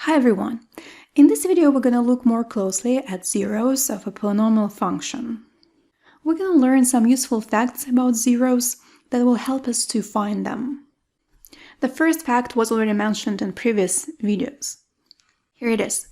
Hi everyone! In this video we're going to look more closely at zeros of a polynomial function. We're going to learn some useful facts about zeros that will help us to find them. The first fact was already mentioned in previous videos. Here it is.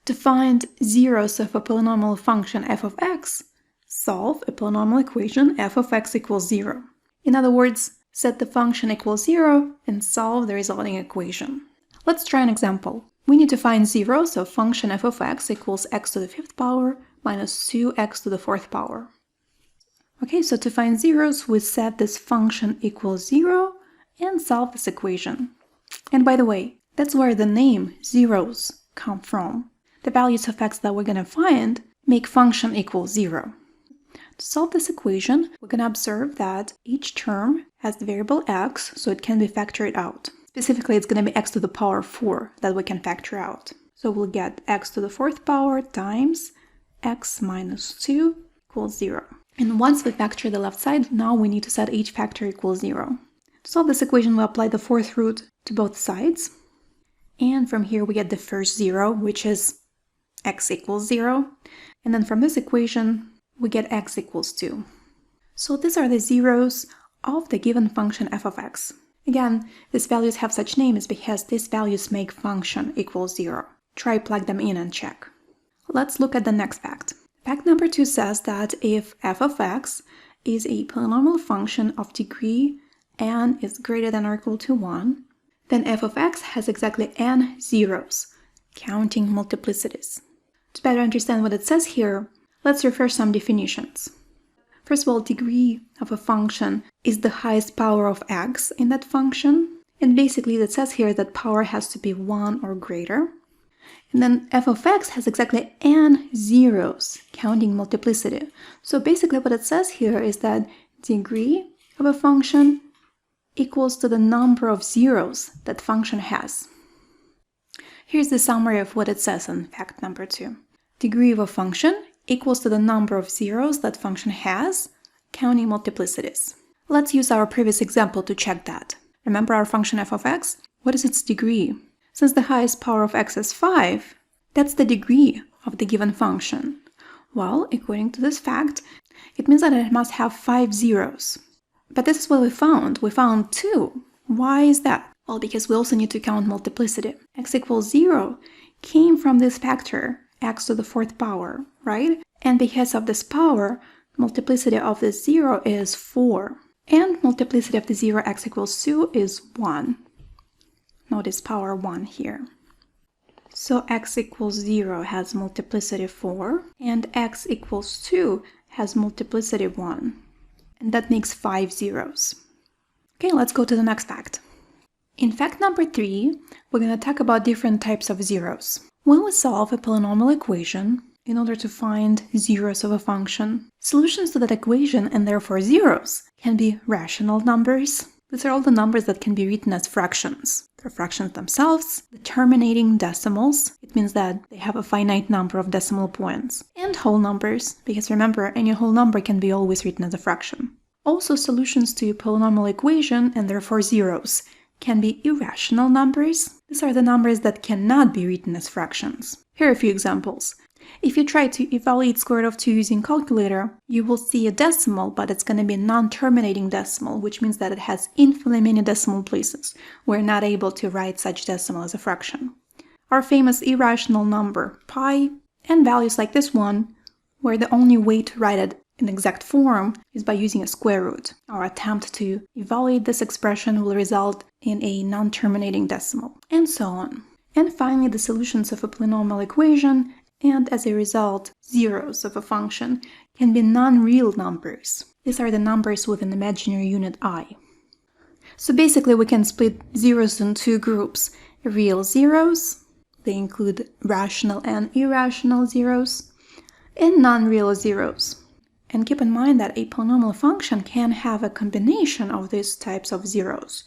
To find zeros of a polynomial function f of x, solve a polynomial equation f of x equals 0. In other words, set the function equals 0 and solve the resulting equation. Let's try an example. We need to find zeros of function f of x equals x to the 5th power minus 2x to the 4th power. Okay, so to find zeros, we set this function equals 0 and solve this equation. And by the way, that's where the name zeros come from. The values of x that we're going to find make function equals 0. To solve this equation, we're going to observe that each term has the variable x, so it can be factored out. Specifically, it's going to be x to the power 4 that we can factor out. So we'll get x to the 4th power times x minus 2 equals 0. And once we factor the left side, now we need to set each factor equals 0. To solve this equation, we apply the fourth root to both sides. And from here, we get the first 0, which is x equals 0. And then from this equation, we get x equals 2. So these are the zeros of the given function f of x. Again, these values have such names because these values make function equals 0. Try plug them in and check. Let's look at the next fact. Fact number 2 says that if f of x is a polynomial function of degree n is greater than or equal to 1, then f of x has exactly n zeros, counting multiplicities. To better understand what it says here, let's refer some definitions. First of all, degree of a function is the highest power of x in that function. And basically it says here that power has to be 1 or greater. And then f of x has exactly n zeros, counting multiplicity. So basically what it says here is that degree of a function equals to the number of zeros that function has. Here's the summary of what it says in fact number 2. Degree of a function equals to the number of zeros that function has, counting multiplicities. Let's use our previous example to check that. Remember our function f of x? What is its degree? Since the highest power of x is 5, that's the degree of the given function. Well, according to this fact, it means that it must have 5 zeros. But this is what we found. We found 2. Why is that? Well, because we also need to count multiplicity. X equals 0 came from this factor, x to the 4th power, right? And because of this power, multiplicity of the 0 is 4. And multiplicity of the 0 x equals 2 is 1. Notice power 1 here. So x equals 0 has multiplicity 4, and x equals 2 has multiplicity 1. And that makes 5 zeros. Okay, let's go to the next fact. In fact number 3, we're going to talk about different types of zeros. When we solve a polynomial equation, in order to find zeros of a function, solutions to that equation, and therefore zeros, can be rational numbers. These are all the numbers that can be written as fractions. They're fractions themselves, the terminating decimals. It means that they have a finite number of decimal points. And whole numbers, because remember, any whole number can be always written as a fraction. Also, solutions to a polynomial equation, and therefore zeros, can be irrational numbers. These are the numbers that cannot be written as fractions. Here are a few examples. If you try to evaluate square root of 2 using calculator, you will see a decimal, but it's going to be a non-terminating decimal, which means that it has infinitely many decimal places. We're not able to write such decimal as a fraction. Our famous irrational number, pi, and values like this one, where the only way to write it in exact form is by using a square root. Our attempt to evaluate this expression will result in a non-terminating decimal, and so on. And finally, the solutions of a polynomial equation, and as a result, zeros of a function, can be non-real numbers. These are the numbers with an imaginary unit I. So basically, we can split zeros in two groups. Real zeros, they include rational and irrational zeros, and non-real zeros. And keep in mind that a polynomial function can have a combination of these types of zeros.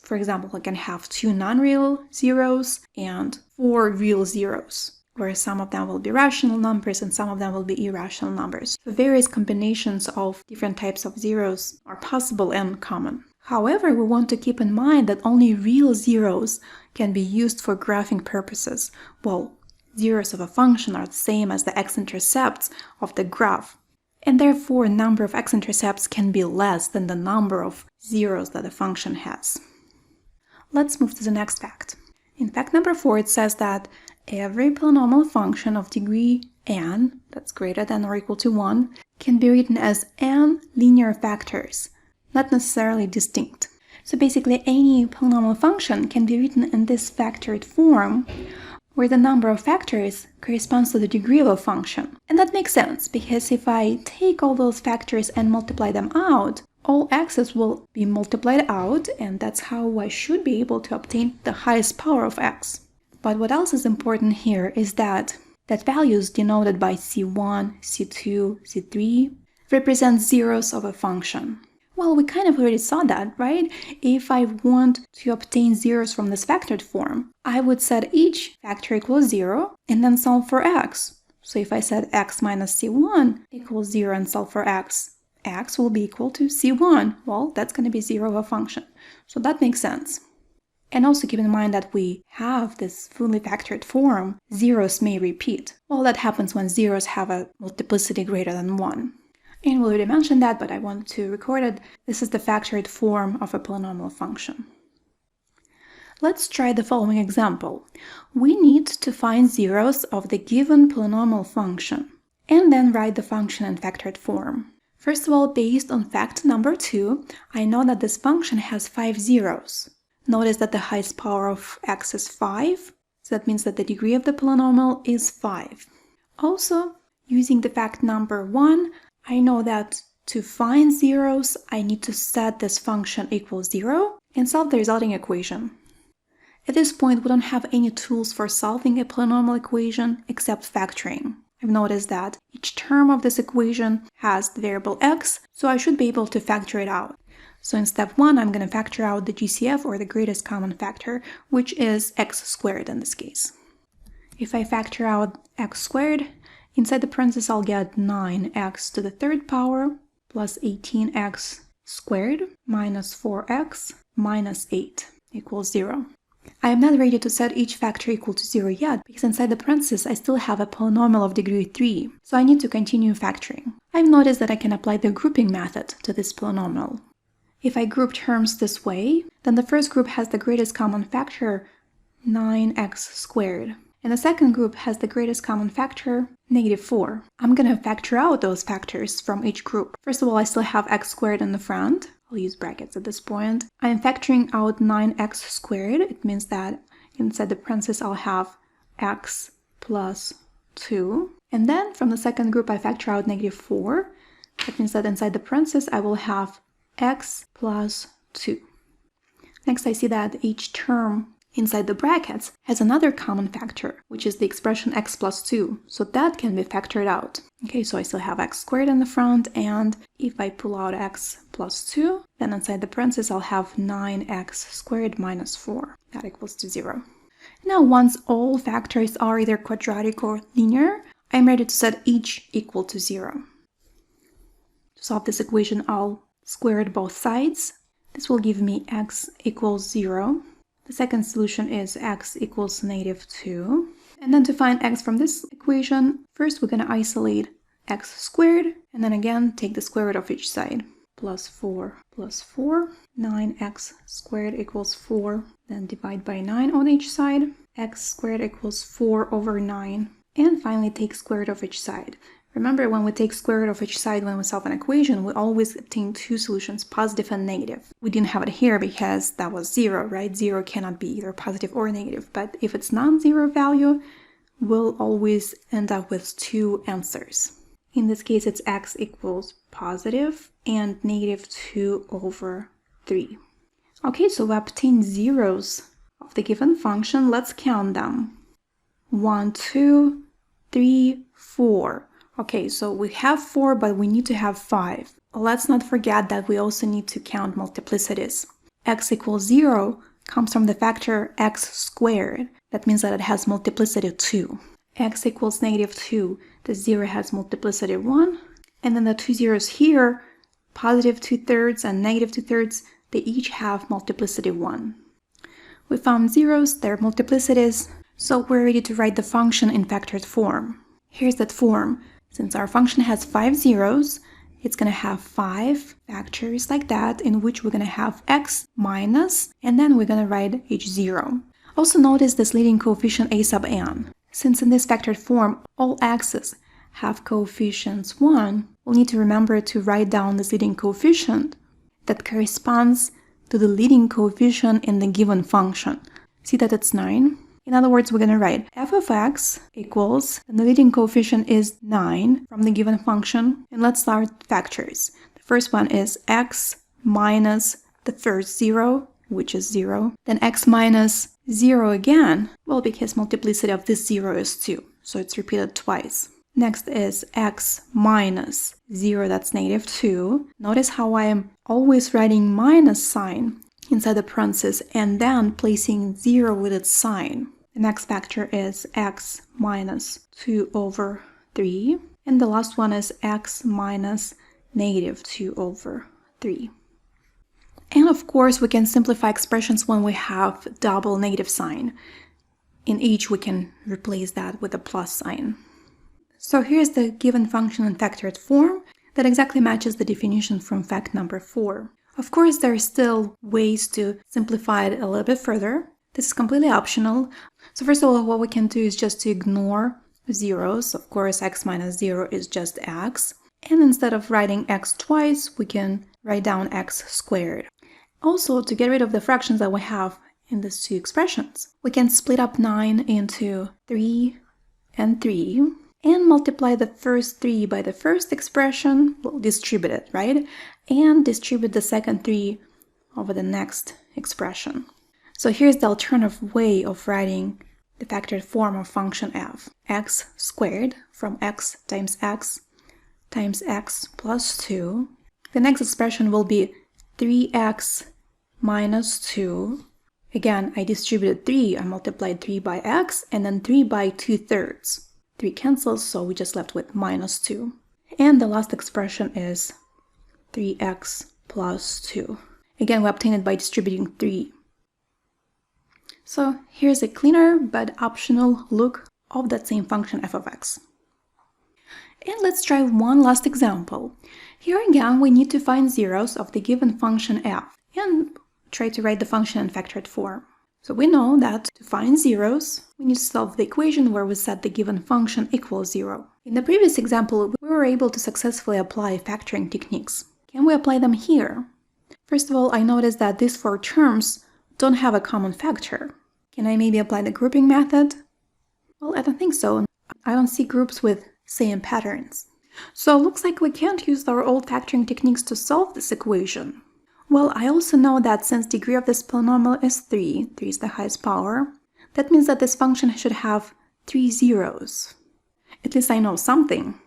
For example, it can have 2 non-real zeros and 4 real zeros, where some of them will be rational numbers and some of them will be irrational numbers. So various combinations of different types of zeros are possible and common. However, we want to keep in mind that only real zeros can be used for graphing purposes, while zeros of a function are the same as the x-intercepts of the graph, and therefore number of x-intercepts can be less than the number of zeros that a function has. Let's move to the next fact. In fact number 4, it says that every polynomial function of degree n, that's greater than or equal to 1, can be written as n linear factors, not necessarily distinct. So basically any polynomial function can be written in this factored form, where the number of factors corresponds to the degree of a function. And that makes sense, because if I take all those factors and multiply them out, all x's will be multiplied out, and that's how I should be able to obtain the highest power of x. But what else is important here is that values denoted by c1, c2, c3 represent zeros of a function. Well, we kind of already saw that, right? If I want to obtain zeros from this factored form, I would set each factor equals 0 and then solve for x. So if I set x minus c1 equals 0 and solve for x, x will be equal to c1. Well, that's going to be 0 of a function. So that makes sense. And also keep in mind that we have this fully factored form. Zeros may repeat. Well, that happens when zeros have a multiplicity greater than 1. And we already mentioned that, but I want to record it. This is the factored form of a polynomial function. Let's try the following example. We need to find zeros of the given polynomial function, and then write the function in factored form. First of all, based on fact number 2, I know that this function has 5 zeros. Notice that the highest power of x is 5, so that means that the degree of the polynomial is 5. Also, using the fact number 1, I know that to find zeros, I need to set this function equals 0 and solve the resulting equation. At this point, we don't have any tools for solving a polynomial equation except factoring. I've noticed that each term of this equation has the variable x, so I should be able to factor it out. So in step 1, I'm going to factor out the GCF, or the greatest common factor, which is x squared in this case. If I factor out x squared, inside the parentheses, I'll get 9x to the third power plus 18x squared minus 4x minus 8 equals 0. I am not ready to set each factor equal to 0 yet, because inside the parentheses I still have a polynomial of degree 3, so I need to continue factoring. I've noticed that I can apply the grouping method to this polynomial. If I group terms this way, then the first group has the greatest common factor, 9x squared. And the second group has the greatest common factor, -4. I'm going to factor out those factors from each group. First of all, I still have x squared in the front. I'll use brackets at this point. I'm factoring out 9x squared. It means that inside the parentheses, I'll have x plus 2. And then from the second group, I factor out -4. That means that inside the parentheses, I will have x plus 2. Next, I see that each term inside the brackets has another common factor, which is the expression x plus 2, so that can be factored out. Okay, so I still have x squared in the front, and if I pull out x plus 2, then inside the parentheses I'll have 9x squared minus 4. That equals to 0. Now, once all factors are either quadratic or linear, I'm ready to set each equal to 0. To solve this equation, I'll square both sides. This will give me x equals 0. The second solution is x equals -2. And then to find x from this equation, first we're going to isolate x squared, and then again take the square root of each side. Plus 4 plus 4, 9x squared equals 4. Then divide by 9 on each side. X squared equals 4 over 9. And finally take square root of each side. Remember, when we take square root of each side when we solve an equation, we always obtain two solutions, positive and negative. We didn't have it here because that was 0, right? 0 cannot be either positive or negative. But if it's non-zero value, we'll always end up with two answers. In this case, it's x equals positive and -2 over 3. Okay, so we obtain zeros of the given function. Let's count them. 1, 2, 3, 4. Okay, so we have 4, but we need to have 5. Let's not forget that we also need to count multiplicities. X equals 0 comes from the factor x squared. That means that it has multiplicity 2. X equals -2. The 0 has multiplicity 1. And then the two zeros here, positive 2/3 and -2/3, they each have multiplicity 1. We found zeros, their multiplicities, so we're ready to write the function in factored form. Here's that form. Since our function has 5 zeros, it's going to have 5 factors like that, in which we're going to have x minus, and then we're going to write h0. Also notice this leading coefficient a sub n. Since in this factored form, all x's have coefficients 1, we'll need to remember to write down this leading coefficient that corresponds to the leading coefficient in the given function. See that it's 9? In other words, we're going to write f of x equals, and the leading coefficient is 9 from the given function. And let's start factors. The first one is x minus the first 0, which is 0. Then x minus 0 again, well, because multiplicity of this 0 is 2, so it's repeated twice. Next is x minus 0, that's negative 2. Notice how I am always writing minus sign inside the parentheses and then placing 0 with its sign. The next factor is x minus 2 over 3. And the last one is x minus negative 2 over 3. And of course, we can simplify expressions when we have double negative sign. In each, we can replace that with a plus sign. So here's the given function in factored form that exactly matches the definition from fact number 4. Of course, there are still ways to simplify it a little bit further. This is completely optional. So first of all, what we can do is just to ignore zeros. Of course, x minus 0 is just x. And instead of writing x twice, we can write down x squared. Also, to get rid of the fractions that we have in these two expressions, we can split up 9 into 3 and 3. And multiply the first 3 by the first expression, we'll distribute it, right? And distribute the second 3 over the next expression. So here's the alternative way of writing the factored form of function f. X squared from x times x plus 2. The next expression will be 3x minus 2. Again, I distributed 3, I multiplied 3 by x, and then 3 by 2/3. 3 cancels, so we just left with minus 2. And the last expression is 3x plus 2. Again, we obtain it by distributing 3. So here's a cleaner but optional look of that same function f of x. And let's try one last example. Here again, we need to find zeros of the given function f and try to write the function in factored form. So we know that to find zeros, we need to solve the equation where we set the given function equals 0. In the previous example, we were able to successfully apply factoring techniques. Can we apply them here? First of all, I noticed that these 4 terms don't have a common factor. Can I maybe apply the grouping method? Well, I don't think so. I don't see groups with same patterns. So it looks like we can't use our old factoring techniques to solve this equation. Well, I also know that since degree of this polynomial is 3 is the highest power, that means that this function should have 3 zeros. At least I know something.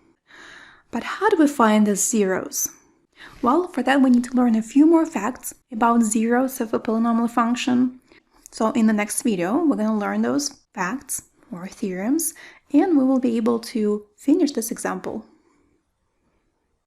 But how do we find these zeros? Well, for that we need to learn a few more facts about zeros of a polynomial function. So in the next video, we're going to learn those facts or theorems, and we will be able to finish this example.